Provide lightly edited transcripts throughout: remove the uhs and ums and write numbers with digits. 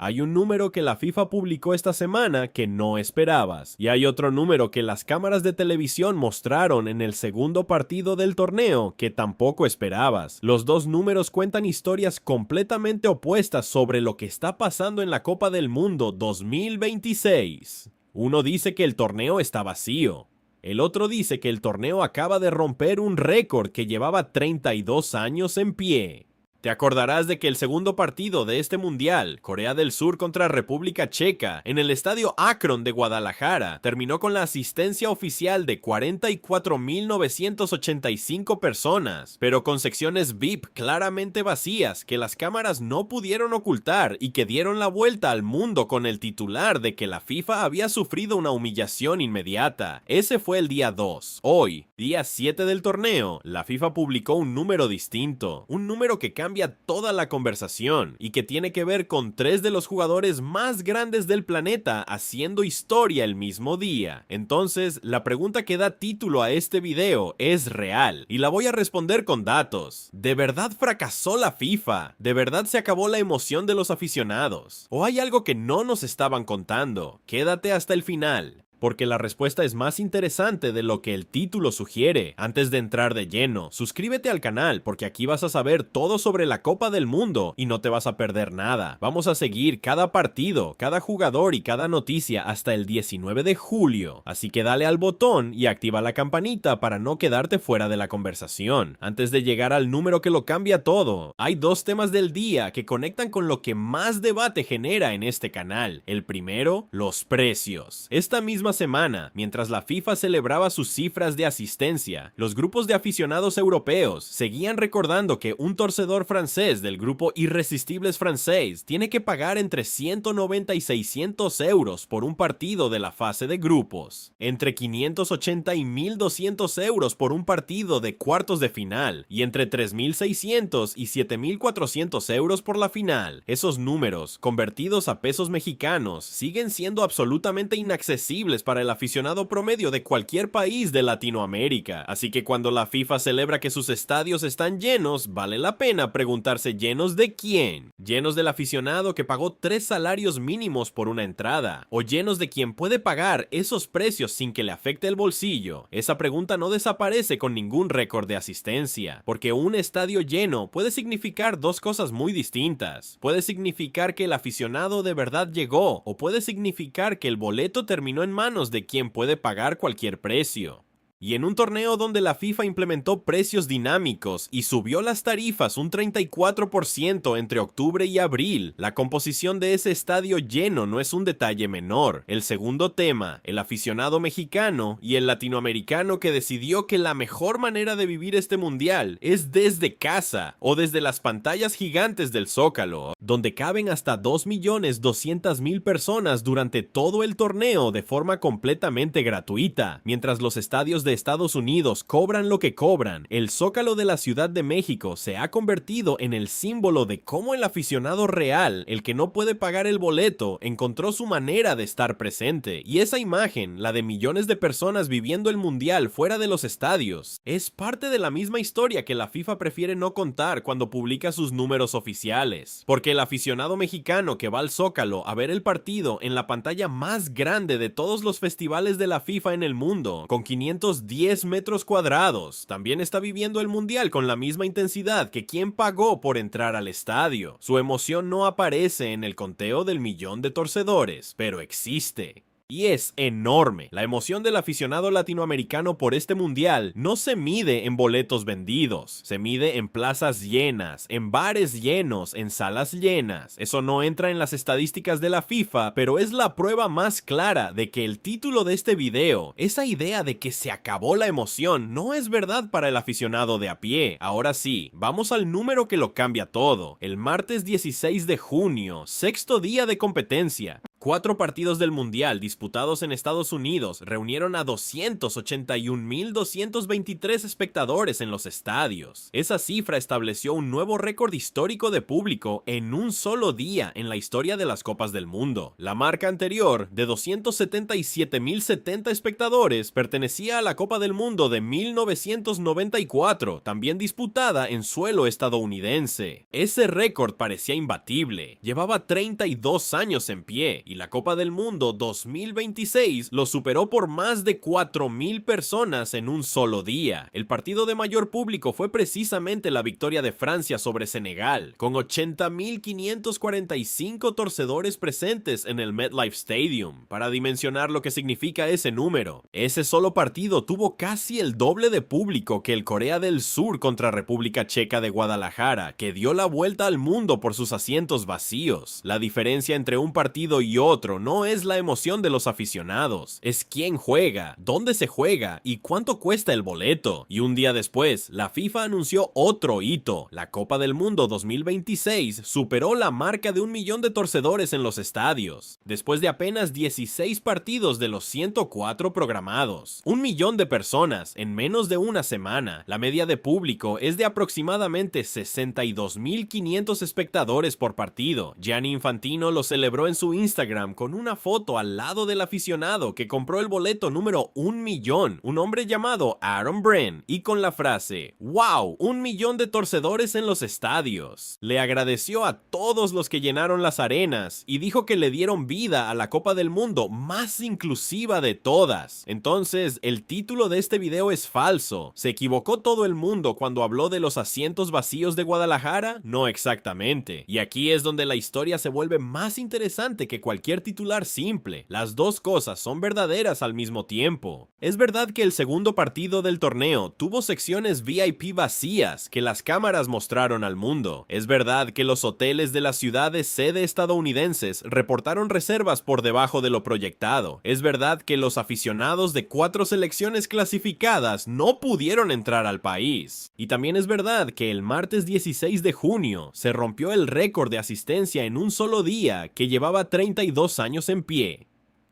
Hay un número que la FIFA publicó esta semana que no esperabas, y hay otro número que las cámaras de televisión mostraron en el segundo partido del torneo que tampoco esperabas. Los dos números cuentan historias completamente opuestas sobre lo que está pasando en la Copa del Mundo 2026. Uno dice que el torneo está vacío. El otro dice que el torneo acaba de romper un récord que llevaba 32 años en pie. Te acordarás de que el segundo partido de este mundial, Corea del Sur contra República Checa, en el estadio Akron de Guadalajara, terminó con la asistencia oficial de 44.985 personas, pero con secciones VIP claramente vacías que las cámaras no pudieron ocultar y que dieron la vuelta al mundo con el titular de que la FIFA había sufrido una humillación inmediata. Ese fue el día 2. Hoy, día 7 del torneo, la FIFA publicó un número distinto, un número que cambia toda la conversación y que tiene que ver con tres de los jugadores más grandes del planeta haciendo historia el mismo día. Entonces, la pregunta que da título a este video es real y la voy a responder con datos. ¿De verdad fracasó la FIFA? ¿De verdad se acabó la emoción de los aficionados? ¿O hay algo que no nos estaban contando? Quédate hasta el final, porque la respuesta es más interesante de lo que el título sugiere. Antes de entrar de lleno, suscríbete al canal porque aquí vas a saber todo sobre la Copa del Mundo y no te vas a perder nada. Vamos a seguir cada partido, cada jugador y cada noticia hasta el 19 de julio. Así que dale al botón y activa la campanita para no quedarte fuera de la conversación. Antes de llegar al número que lo cambia todo, hay dos temas del día que conectan con lo que más debate genera en este canal. El primero, los precios. Esta misma semana, mientras la FIFA celebraba sus cifras de asistencia, los grupos de aficionados europeos seguían recordando que un torcedor francés del grupo Irresistibles francés tiene que pagar entre 190 y 600 euros por un partido de la fase de grupos, entre 580 y 1200 euros por un partido de cuartos de final y entre 3600 y 7400 euros por la final. Esos números, convertidos a pesos mexicanos, siguen siendo absolutamente inaccesibles para el aficionado promedio de cualquier país de Latinoamérica. Así que cuando la FIFA celebra que sus estadios están llenos, vale la pena preguntarse ¿llenos de quién? ¿Llenos del aficionado que pagó 3 salarios mínimos por una entrada? ¿O llenos de quien puede pagar esos precios sin que le afecte el bolsillo? Esa pregunta no desaparece con ningún récord de asistencia, porque un estadio lleno puede significar dos cosas muy distintas. Puede significar que el aficionado de verdad llegó, o puede significar que el boleto terminó en manos de quien puede pagar cualquier precio. Y en un torneo donde la FIFA implementó precios dinámicos y subió las tarifas un 34% entre octubre y abril, la composición de ese estadio lleno no es un detalle menor. El segundo tema, el aficionado mexicano y el latinoamericano que decidió que la mejor manera de vivir este mundial es desde casa o desde las pantallas gigantes del Zócalo, donde caben hasta 2.200.000 personas durante todo el torneo de forma completamente gratuita, mientras los estadios de Estados Unidos cobran lo que cobran. El Zócalo de la Ciudad de México se ha convertido en el símbolo de cómo el aficionado real, el que no puede pagar el boleto, encontró su manera de estar presente. Y esa imagen, la de millones de personas viviendo el mundial fuera de los estadios, es parte de la misma historia que la FIFA prefiere no contar cuando publica sus números oficiales. Porque el aficionado mexicano que va al Zócalo a ver el partido en la pantalla más grande de todos los festivales de la FIFA en el mundo, con 510 metros cuadrados, también está viviendo el mundial con la misma intensidad que quien pagó por entrar al estadio. Su emoción no aparece en el conteo del millón de torcedores, pero existe. Y es enorme. La emoción del aficionado latinoamericano por este mundial no se mide en boletos vendidos, se mide en plazas llenas, en bares llenos, en salas llenas. Eso no entra en las estadísticas de la FIFA, pero es la prueba más clara de que el título de este video, esa idea de que se acabó la emoción, no es verdad para el aficionado de a pie. Ahora sí, vamos al número que lo cambia todo. El martes 16 de junio, sexto día de competencia. 4 partidos del Mundial disputados en Estados Unidos reunieron a 281.223 espectadores en los estadios. Esa cifra estableció un nuevo récord histórico de público en un solo día en la historia de las Copas del Mundo. La marca anterior, de 277.070 espectadores, pertenecía a la Copa del Mundo de 1994, también disputada en suelo estadounidense. Ese récord parecía imbatible. Llevaba 32 años en pie, y la Copa del Mundo 2026 lo superó por más de 4.000 personas en un solo día. El partido de mayor público fue precisamente la victoria de Francia sobre Senegal, con 80.545 torcedores presentes en el MetLife Stadium. Para dimensionar lo que significa ese número, ese solo partido tuvo casi el doble de público que el Corea del Sur contra República Checa de Guadalajara, que dio la vuelta al mundo por sus asientos vacíos. La diferencia entre un partido y otro no es la emoción de los aficionados, es quién juega, dónde se juega y cuánto cuesta el boleto. Y un día después, la FIFA anunció otro hito. La Copa del Mundo 2026 superó la marca de 1 millón de torcedores en los estadios, después de apenas 16 partidos de los 104 programados. 1 millón de personas en menos de una semana. La media de público es de aproximadamente 62.500 espectadores por partido. Gianni Infantino lo celebró en su Instagram con una foto al lado del aficionado que compró el boleto número 1 millón, un hombre llamado Aaron Bren, y con la frase "¡Wow! 1 millón de torcedores en los estadios". Le agradeció a todos los que llenaron las arenas y dijo que le dieron vida a la Copa del Mundo más inclusiva de todas. Entonces, el título de este video es falso. ¿Se equivocó todo el mundo cuando habló de los asientos vacíos de Guadalajara? No exactamente. Y aquí es donde la historia se vuelve más interesante que cualquier titular simple. Las dos cosas son verdaderas al mismo tiempo. Es verdad que el segundo partido del torneo tuvo secciones VIP vacías que las cámaras mostraron al mundo. Es verdad que los hoteles de las ciudades sede estadounidenses reportaron reservas por debajo de lo proyectado. Es verdad que los aficionados de 4 selecciones clasificadas no pudieron entrar al país. Y también es verdad que el martes 16 de junio se rompió el récord de asistencia en un solo día que llevaba 32 años en pie.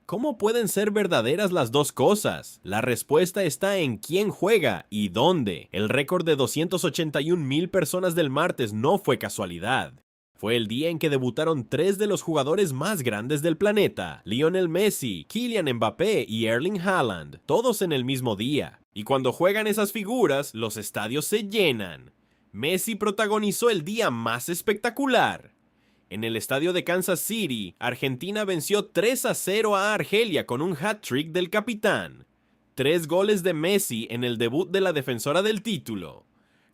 ¿Cómo pueden ser verdaderas las dos cosas? La respuesta está en quién juega y dónde. El récord de 281.000 personas del martes no fue casualidad. Fue el día en que debutaron 3 de los jugadores más grandes del planeta: Lionel Messi, Kylian Mbappé y Erling Haaland, todos en el mismo día. Y cuando juegan esas figuras, los estadios se llenan. Messi protagonizó el día más espectacular. En el estadio de Kansas City, Argentina venció 3-0 a Argelia con un hat-trick del capitán. 3 goles de Messi en el debut de la defensora del título.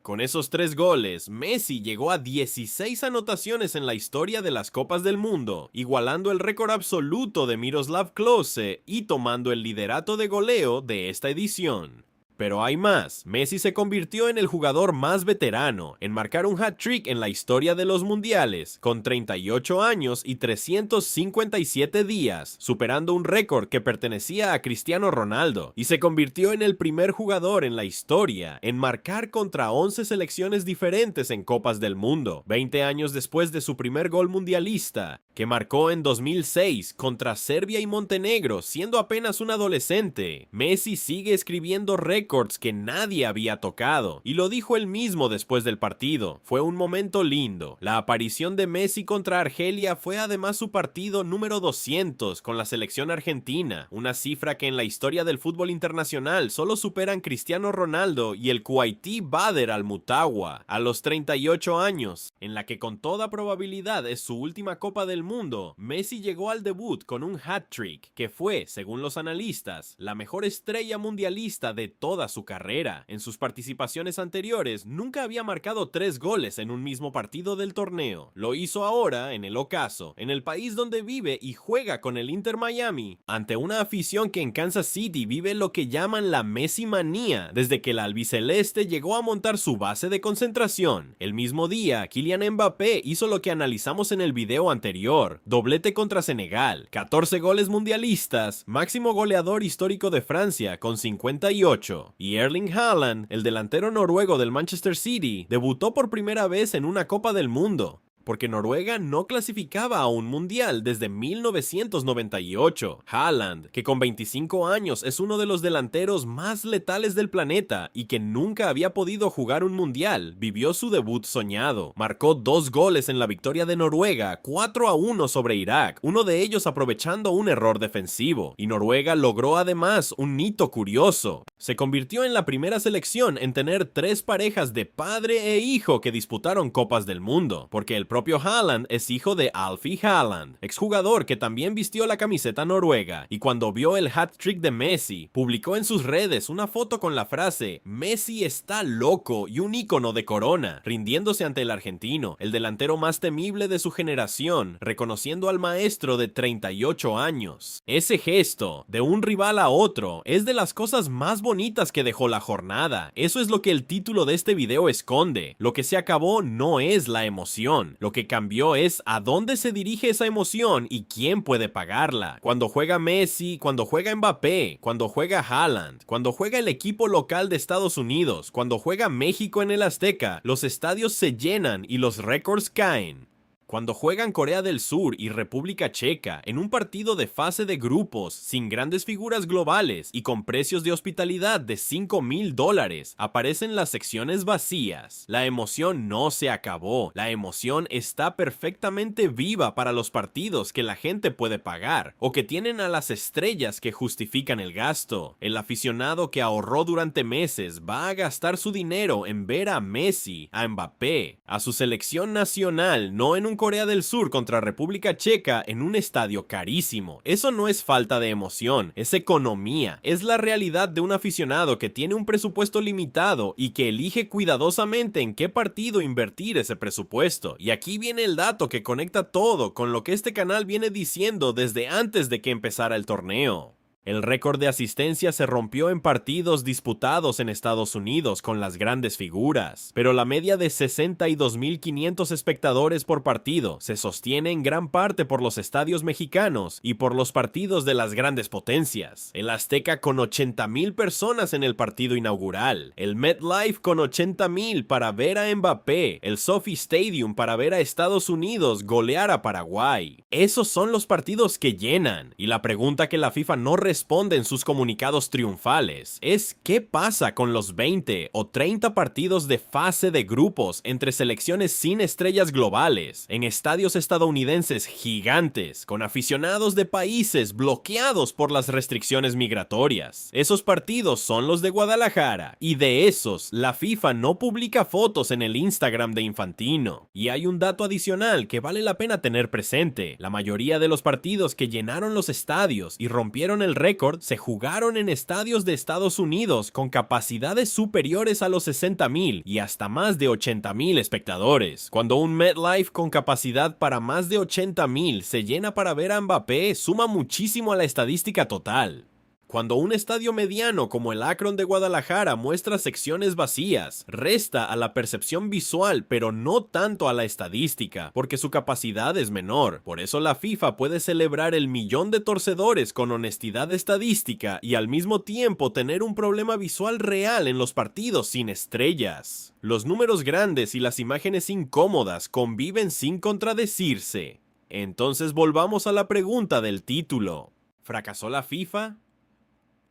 Con esos 3 goles, Messi llegó a 16 anotaciones en la historia de las Copas del Mundo, igualando el récord absoluto de Miroslav Klose y tomando el liderato de goleo de esta edición. Pero hay más. Messi se convirtió en el jugador más veterano en marcar un hat-trick en la historia de los mundiales, con 38 años y 357 días, superando un récord que pertenecía a Cristiano Ronaldo, y se convirtió en el primer jugador en la historia en marcar contra 11 selecciones diferentes en Copas del Mundo, 20 años después de su primer gol mundialista, que marcó en 2006 contra Serbia y Montenegro, siendo apenas un adolescente. Messi sigue escribiendo récords que nadie había tocado, y lo dijo él mismo después del partido. Fue un momento lindo. La aparición de Messi contra Argelia fue además su partido número 200 con la selección argentina, una cifra que en la historia del fútbol internacional solo superan Cristiano Ronaldo y el kuwaití Bader Al-Mutawa a los 38 años, en la que con toda probabilidad es su última Copa del Mundo. Messi llegó al debut con un hat-trick que fue, según los analistas, la mejor estrella mundialista de toda su carrera. En sus participaciones anteriores nunca había marcado 3 goles en un mismo partido del torneo. Lo hizo ahora en el ocaso, en el país donde vive y juega con el Inter Miami, ante una afición que en Kansas City vive lo que llaman la Messi manía, desde que el albiceleste llegó a montar su base de concentración. El mismo día, Kylian Mbappé hizo lo que analizamos en el video anterior: doblete contra Senegal, 14 goles mundialistas, máximo goleador histórico de Francia con 58. Y Erling Haaland, el delantero noruego del Manchester City, debutó por primera vez en una Copa del Mundo. porque Noruega no clasificaba a un mundial desde 1998. Haaland, que con 25 años es uno de los delanteros más letales del planeta y que nunca había podido jugar un mundial, vivió su debut soñado. Marcó 2 goles en la victoria de Noruega, 4-1 sobre Irak, uno de ellos aprovechando un error defensivo, y Noruega logró además un hito curioso. Se convirtió en la primera selección en tener 3 parejas de padre e hijo que disputaron Copas del Mundo, porque el propio Haaland es hijo de Alfie Haaland, exjugador que también vistió la camiseta noruega, y cuando vio el hat-trick de Messi, publicó en sus redes una foto con la frase "Messi está loco" y un icono de corona, rindiéndose ante el argentino, el delantero más temible de su generación, reconociendo al maestro de 38 años. Ese gesto, de un rival a otro, es de las cosas más bonitas que dejó la jornada. Eso es lo que el título de este video esconde. Lo que se acabó no es la emoción. Lo que cambió es a dónde se dirige esa emoción y quién puede pagarla. Cuando juega Messi, cuando juega Mbappé, cuando juega Haaland, cuando juega el equipo local de Estados Unidos, cuando juega México en el Azteca, los estadios se llenan y los récords caen. Cuando juegan Corea del Sur y República Checa en un partido de fase de grupos sin grandes figuras globales y con precios de hospitalidad de $5,000, aparecen las secciones vacías. La emoción no se acabó, la emoción está perfectamente viva para los partidos que la gente puede pagar o que tienen a las estrellas que justifican el gasto. El aficionado que ahorró durante meses va a gastar su dinero en ver a Messi, a Mbappé, a su selección nacional, no en un Corea del Sur contra República Checa en un estadio carísimo. Eso no es falta de emoción, es economía, es la realidad de un aficionado que tiene un presupuesto limitado y que elige cuidadosamente en qué partido invertir ese presupuesto. Y aquí viene el dato que conecta todo con lo que este canal viene diciendo desde antes de que empezara el torneo. El récord de asistencia se rompió en partidos disputados en Estados Unidos con las grandes figuras, pero la media de 62,500 espectadores por partido se sostiene en gran parte por los estadios mexicanos y por los partidos de las grandes potencias. El Azteca con 80,000 personas en el partido inaugural, el MetLife con 80,000 para ver a Mbappé, el SoFi Stadium para ver a Estados Unidos golear a Paraguay. Esos son los partidos que llenan, y la pregunta que la FIFA no responde en sus comunicados triunfales es ¿qué pasa con los 20 o 30 partidos de fase de grupos entre selecciones sin estrellas globales, en estadios estadounidenses gigantes, con aficionados de países bloqueados por las restricciones migratorias? Esos partidos son los de Guadalajara, y de esos la FIFA no publica fotos en el Instagram de Infantino. Y hay un dato adicional que vale la pena tener presente: la mayoría de los partidos que llenaron los estadios y rompieron el récord se jugaron en estadios de Estados Unidos con capacidades superiores a los 60,000 y hasta más de 80,000 espectadores. Cuando un MetLife con capacidad para más de 80,000 se llena para ver a Mbappé, suma muchísimo a la estadística total. Cuando un estadio mediano como el Akron de Guadalajara muestra secciones vacías, resta a la percepción visual, pero no tanto a la estadística, porque su capacidad es menor. Por eso la FIFA puede celebrar el 1,000,000 de torcedores con honestidad estadística y al mismo tiempo tener un problema visual real en los partidos sin estrellas. Los números grandes y las imágenes incómodas conviven sin contradecirse. Entonces volvamos a la pregunta del título. ¿Fracasó la FIFA?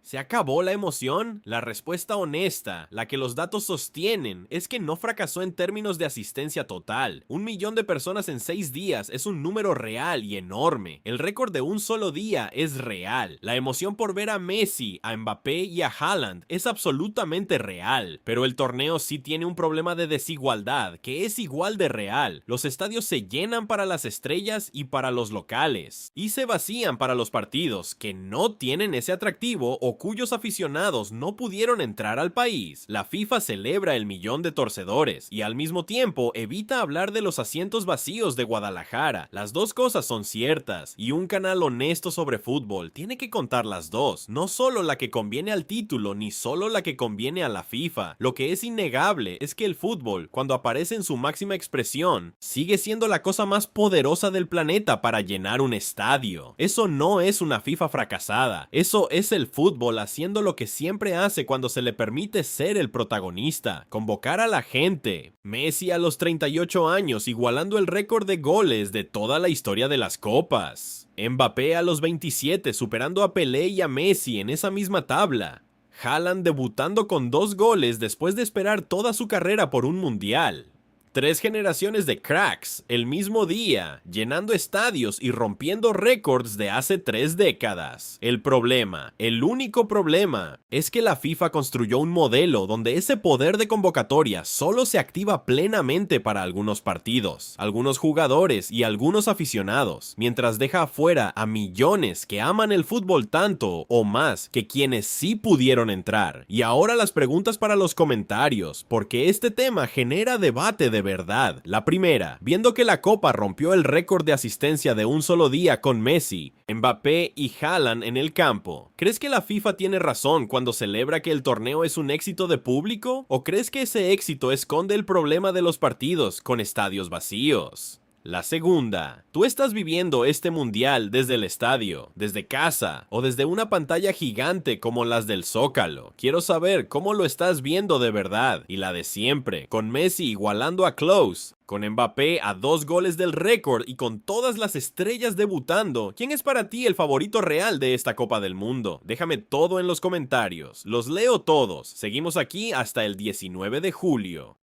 ¿Se acabó la emoción? La respuesta honesta, la que los datos sostienen, es que no fracasó en términos de asistencia total. 1,000,000 de personas en 6 días es un número real y enorme. El récord de un solo día es real. La emoción por ver a Messi, a Mbappé y a Haaland es absolutamente real. Pero el torneo sí tiene un problema de desigualdad, que es igual de real. Los estadios se llenan para las estrellas y para los locales, y se vacían para los partidos que no tienen ese atractivo o cuyos aficionados no pudieron entrar al país. La FIFA celebra el 1,000,000 de torcedores y al mismo tiempo evita hablar de los asientos vacíos de Guadalajara. Las dos cosas son ciertas, y un canal honesto sobre fútbol tiene que contar las dos, no solo la que conviene al título ni solo la que conviene a la FIFA. Lo que es innegable es que el fútbol, cuando aparece en su máxima expresión, sigue siendo la cosa más poderosa del planeta para llenar un estadio. Eso no es una FIFA fracasada, eso es el fútbol fútbol haciendo lo que siempre hace cuando se le permite ser el protagonista, convocar a la gente. Messi a los 38 años igualando el récord de goles de toda la historia de las copas. Mbappé a los 27 superando a Pelé y a Messi en esa misma tabla. Haaland debutando con 2 goles después de esperar toda su carrera por un mundial. 3 generaciones de cracks el mismo día, llenando estadios y rompiendo récords de hace 3 décadas. El problema, el único problema, es que la FIFA construyó un modelo donde ese poder de convocatoria solo se activa plenamente para algunos partidos, algunos jugadores y algunos aficionados, mientras deja afuera a millones que aman el fútbol tanto o más que quienes sí pudieron entrar. Y ahora las preguntas para los comentarios, porque este tema genera debate de verdad. La primera, viendo que la Copa rompió el récord de asistencia de un solo día con Messi, Mbappé y Haaland en el campo, ¿crees que la FIFA tiene razón cuando celebra que el torneo es un éxito de público? ¿O crees que ese éxito esconde el problema de los partidos con estadios vacíos? La segunda, ¿tú estás viviendo este mundial desde el estadio, desde casa o desde una pantalla gigante como las del Zócalo? Quiero saber cómo lo estás viendo de verdad. Y la de siempre, con Messi igualando a Klose, con Mbappé a 2 goles del récord y con todas las estrellas debutando, ¿quién es para ti el favorito real de esta Copa del Mundo? Déjame todo en los comentarios, los leo todos. Seguimos aquí hasta el 19 de julio.